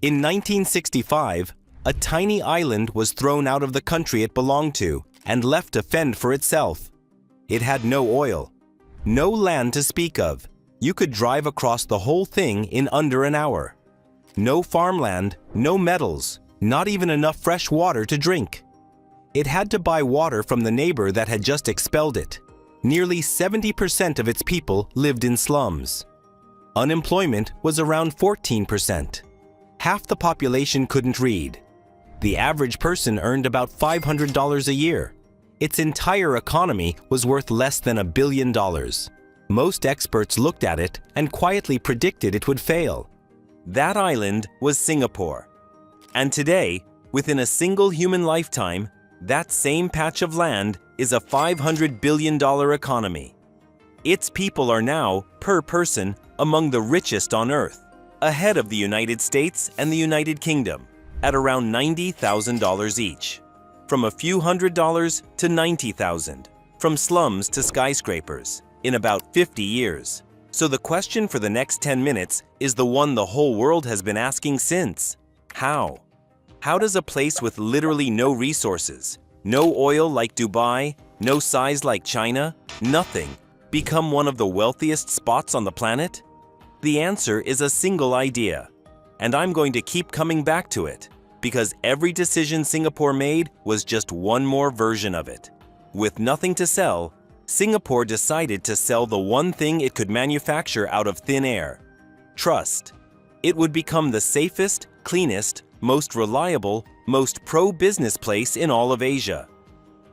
In 1965, a tiny island was thrown out of the country it belonged to and left to fend for itself. It had no oil, no land to speak of. You could drive across the whole thing in under an hour. No farmland, no metals, not even enough fresh water to drink. It had to buy water from the neighbor that had just expelled it. Nearly 70% of its people lived in slums. Unemployment was around 14%. Half the population couldn't read. The average person earned about $500 a year. Its entire economy was worth less than $1 billion. Most experts looked at it and quietly predicted it would fail. That island was Singapore. And today, within a single human lifetime, that same patch of land is a $500 billion economy. Its people are now, per person, among the richest on Earth, ahead of the United States and the United Kingdom, at around $90,000 each. From a few $100s to $90,000, from slums to skyscrapers, in about 50 years. So the question for the next 10 minutes is the one the whole world has been asking since. How? How does a place with literally no resources, no oil like Dubai, no size like China, nothing, become one of the wealthiest spots on the planet? The answer is a single idea, and I'm going to keep coming back to it, because every decision Singapore made was just one more version of it. With nothing to sell, Singapore decided to sell the one thing it could manufacture out of thin air: trust. It would become the safest, cleanest, most reliable, most pro-business place in all of Asia.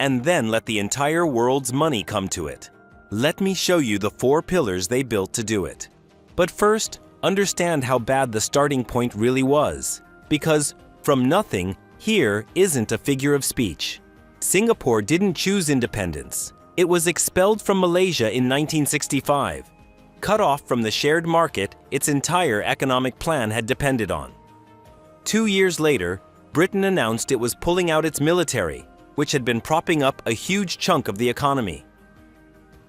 And then let the entire world's money come to it. Let me show you the 4 pillars they built to do it. But first, understand how bad the starting point really was. Because from nothing, here isn't a figure of speech. Singapore didn't choose independence. It was expelled from Malaysia in 1965. Cut off from the shared market its entire economic plan had depended on. 2 years later, Britain announced it was pulling out its military, which had been propping up a huge chunk of the economy.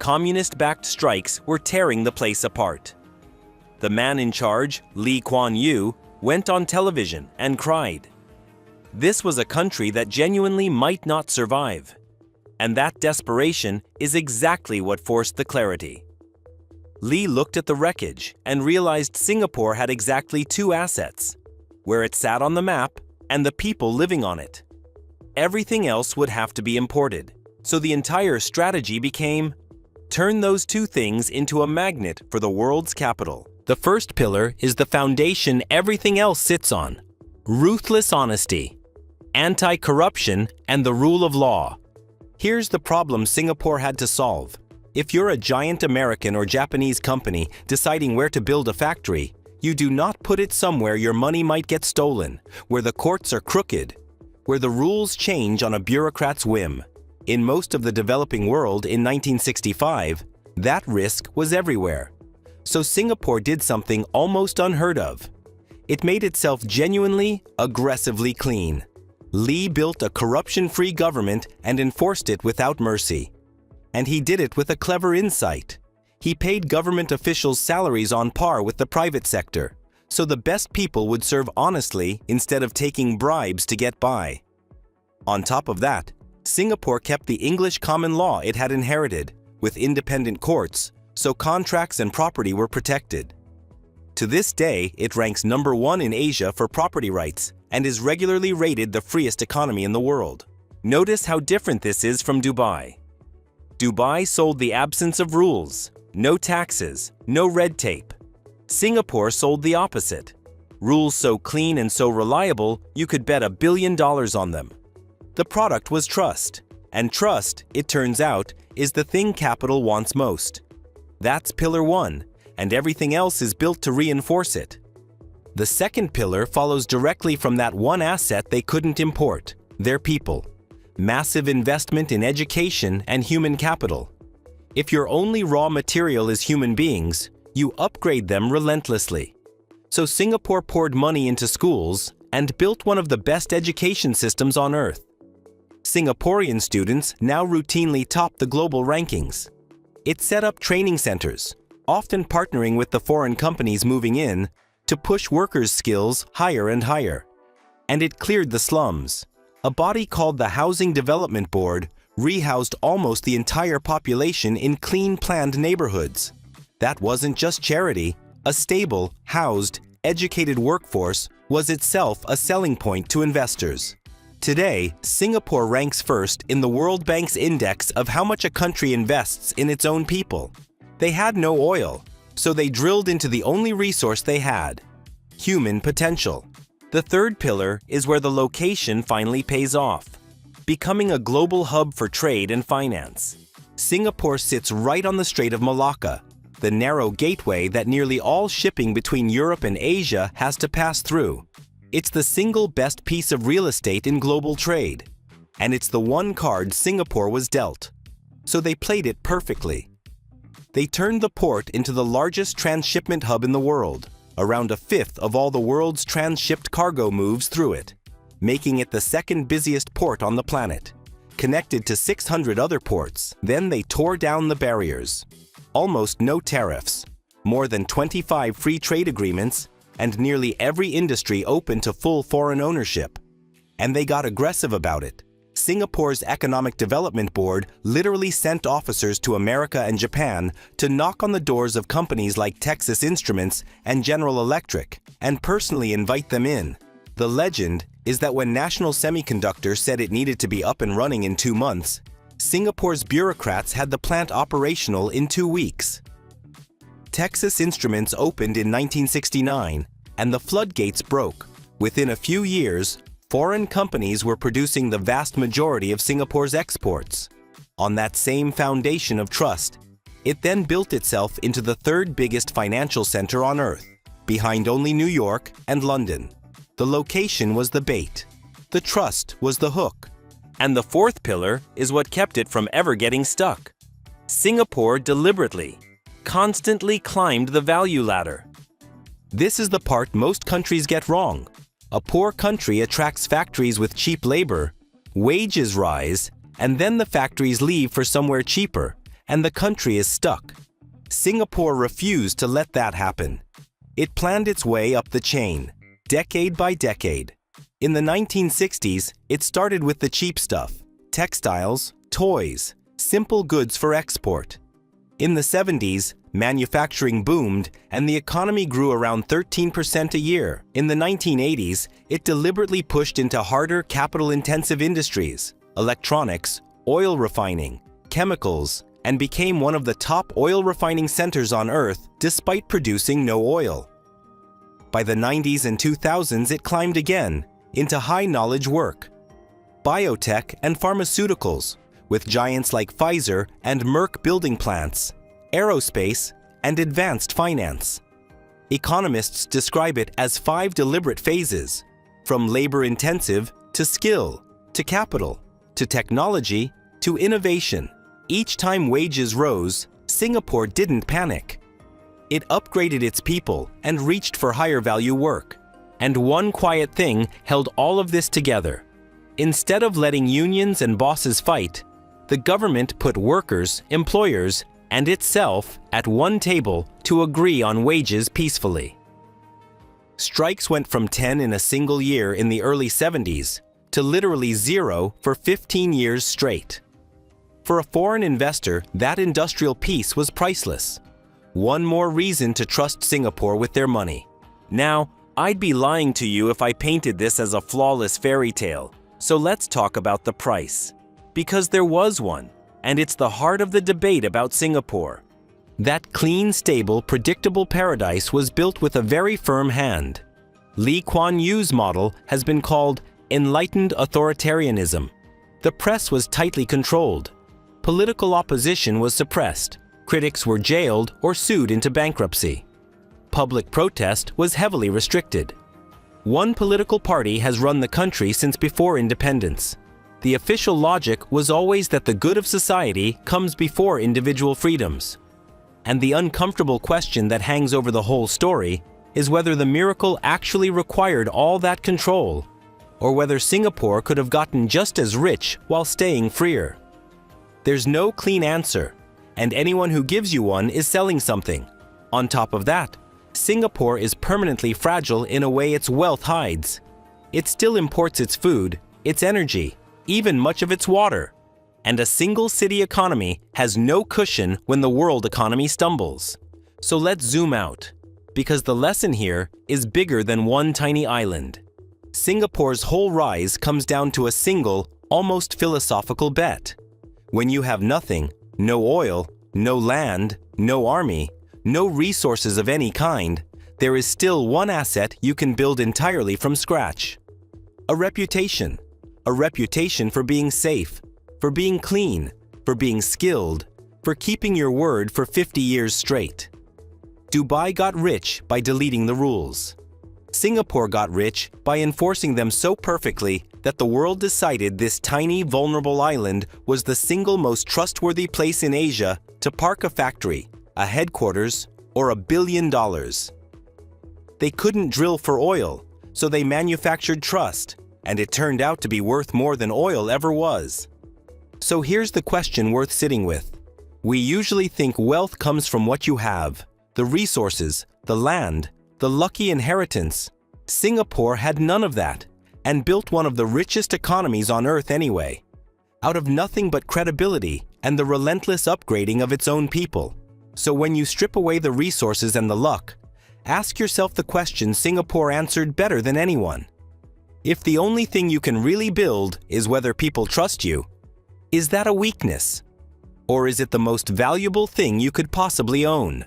Communist-backed strikes were tearing the place apart. The man in charge, Lee Kuan Yew, went on television and cried. This was a country that genuinely might not survive. And that desperation is exactly what forced the clarity. Lee looked at the wreckage and realized Singapore had exactly 2 assets: where it sat on the map and the people living on it. Everything else would have to be imported. So the entire strategy became, turn those 2 things into a magnet for the world's capital. The first pillar is the foundation everything else sits on: ruthless honesty, anti-corruption, and the rule of law. Here's the problem Singapore had to solve. If you're a giant American or Japanese company deciding where to build a factory, you do not put it somewhere your money might get stolen, where the courts are crooked, where the rules change on a bureaucrat's whim. In most of the developing world in 1965, that risk was everywhere. So Singapore did something almost unheard of. It made itself genuinely, aggressively clean. Lee built a corruption-free government and enforced it without mercy. And he did it with a clever insight. He paid government officials salaries on par with the private sector, so the best people would serve honestly instead of taking bribes to get by. On top of that, Singapore kept the English common law it had inherited, with independent courts, so contracts and property were protected. To this day, it ranks #1 in Asia for property rights and is regularly rated the freest economy in the world. Notice how different this is from Dubai. Dubai sold the absence of rules, no taxes, no red tape. Singapore sold the opposite. Rules so clean and so reliable, you could bet $1 billion on them. The product was trust, and trust, it turns out, is the thing capital wants most. That's pillar 1, and everything else is built to reinforce it. The second pillar follows directly from that one asset they couldn't import: their people. Massive investment in education and human capital. If your only raw material is human beings, you upgrade them relentlessly. So Singapore poured money into schools and built one of the best education systems on earth. Singaporean students now routinely top the global rankings. It set up training centers, often partnering with the foreign companies moving in, to push workers' skills higher and higher. And it cleared the slums. A body called the Housing Development Board rehoused almost the entire population in clean, planned neighborhoods. That wasn't just charity. A stable, housed, educated workforce was itself a selling point to investors. Today, Singapore ranks first in the World Bank's index of how much a country invests in its own people. They had no oil, so they drilled into the only resource they had: human potential. The third pillar is where the location finally pays off, becoming a global hub for trade and finance. Singapore sits right on the Strait of Malacca, the narrow gateway that nearly all shipping between Europe and Asia has to pass through. It's the single best piece of real estate in global trade, and it's the one card Singapore was dealt. So they played it perfectly. They turned the port into the largest transshipment hub in the world. Around a fifth of all the world's transshipped cargo moves through it, making it the second busiest port on the planet, connected to 600 other ports. Then they tore down the barriers. Almost no tariffs, more than 25 free trade agreements, and nearly every industry open to full foreign ownership. And they got aggressive about it. Singapore's Economic Development Board literally sent officers to America and Japan to knock on the doors of companies like Texas Instruments and General Electric and personally invite them in. The legend is that when National Semiconductor said it needed to be up and running in 2 months, Singapore's bureaucrats had the plant operational in 2 weeks. Texas Instruments opened in 1969, and the floodgates broke. Within a few years, foreign companies were producing the vast majority of Singapore's exports. On that same foundation of trust, it then built itself into the third biggest financial center on Earth, behind only New York and London. The location was the bait. The trust was the hook. And the fourth pillar is what kept it from ever getting stuck. Singapore deliberately, constantly climbed the value ladder. This is the part most countries get wrong. A poor country attracts factories with cheap labor, wages rise, and then the factories leave for somewhere cheaper, and the country is stuck. Singapore refused to let that happen. It planned its way up the chain, decade by decade. In the 1960s, it started with the cheap stuff: textiles, toys, simple goods for export. In the 70s, manufacturing boomed and the economy grew around 13% a year. In the 1980s, it deliberately pushed into harder, capital-intensive industries: electronics, oil refining, chemicals, and became one of the top oil refining centers on Earth despite producing no oil. By the 90s and 2000s, it climbed again into high-knowledge work, biotech and pharmaceuticals, with giants like Pfizer and Merck building plants, aerospace, and advanced finance. Economists describe it as 5 deliberate phases, from labor-intensive to skill, to capital, to technology, to innovation. Each time wages rose, Singapore didn't panic. It upgraded its people and reached for higher value work. And one quiet thing held all of this together. Instead of letting unions and bosses fight, the government put workers, employers, and itself at one table to agree on wages peacefully. Strikes went from 10 in a single year in the early 70s to literally 0 for 15 years straight. For a foreign investor, that industrial peace was priceless. One more reason to trust Singapore with their money. Now, I'd be lying to you if I painted this as a flawless fairy tale, so let's talk about the price. Because there was one, and it's the heart of the debate about Singapore. That clean, stable, predictable paradise was built with a very firm hand. Lee Kuan Yew's model has been called enlightened authoritarianism. The press was tightly controlled. Political opposition was suppressed. Critics were jailed or sued into bankruptcy. Public protest was heavily restricted. One political party has run the country since before independence. The official logic was always that the good of society comes before individual freedoms. And the uncomfortable question that hangs over the whole story is whether the miracle actually required all that control, or whether Singapore could have gotten just as rich while staying freer. There's no clean answer, and anyone who gives you one is selling something. On top of that, Singapore is permanently fragile in a way its wealth hides. It still imports its food, its energy, even much of its water. And a single city economy has no cushion when the world economy stumbles. So let's zoom out, because the lesson here is bigger than one tiny island. Singapore's whole rise comes down to a single, almost philosophical bet. When you have nothing, no oil, no land, no army, no resources of any kind, there is still one asset you can build entirely from scratch. A reputation. A reputation for being safe, for being clean, for being skilled, for keeping your word for 50 years straight. Dubai got rich by deleting the rules. Singapore got rich by enforcing them so perfectly that the world decided this tiny, vulnerable island was the single most trustworthy place in Asia to park a factory, a headquarters, or $1 billion. They couldn't drill for oil, so they manufactured trust, and it turned out to be worth more than oil ever was. So here's the question worth sitting with. We usually think wealth comes from what you have, the resources, the land, the lucky inheritance. Singapore had none of that, and built one of the richest economies on earth anyway, out of nothing but credibility and the relentless upgrading of its own people. So when you strip away the resources and the luck, ask yourself the question Singapore answered better than anyone. If the only thing you can really build is whether people trust you, is that a weakness? Or is it the most valuable thing you could possibly own?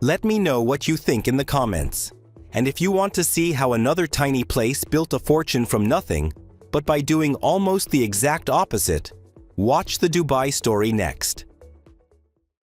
Let me know what you think in the comments. And if you want to see how another tiny place built a fortune from nothing, but by doing almost the exact opposite, watch the Dubai story next.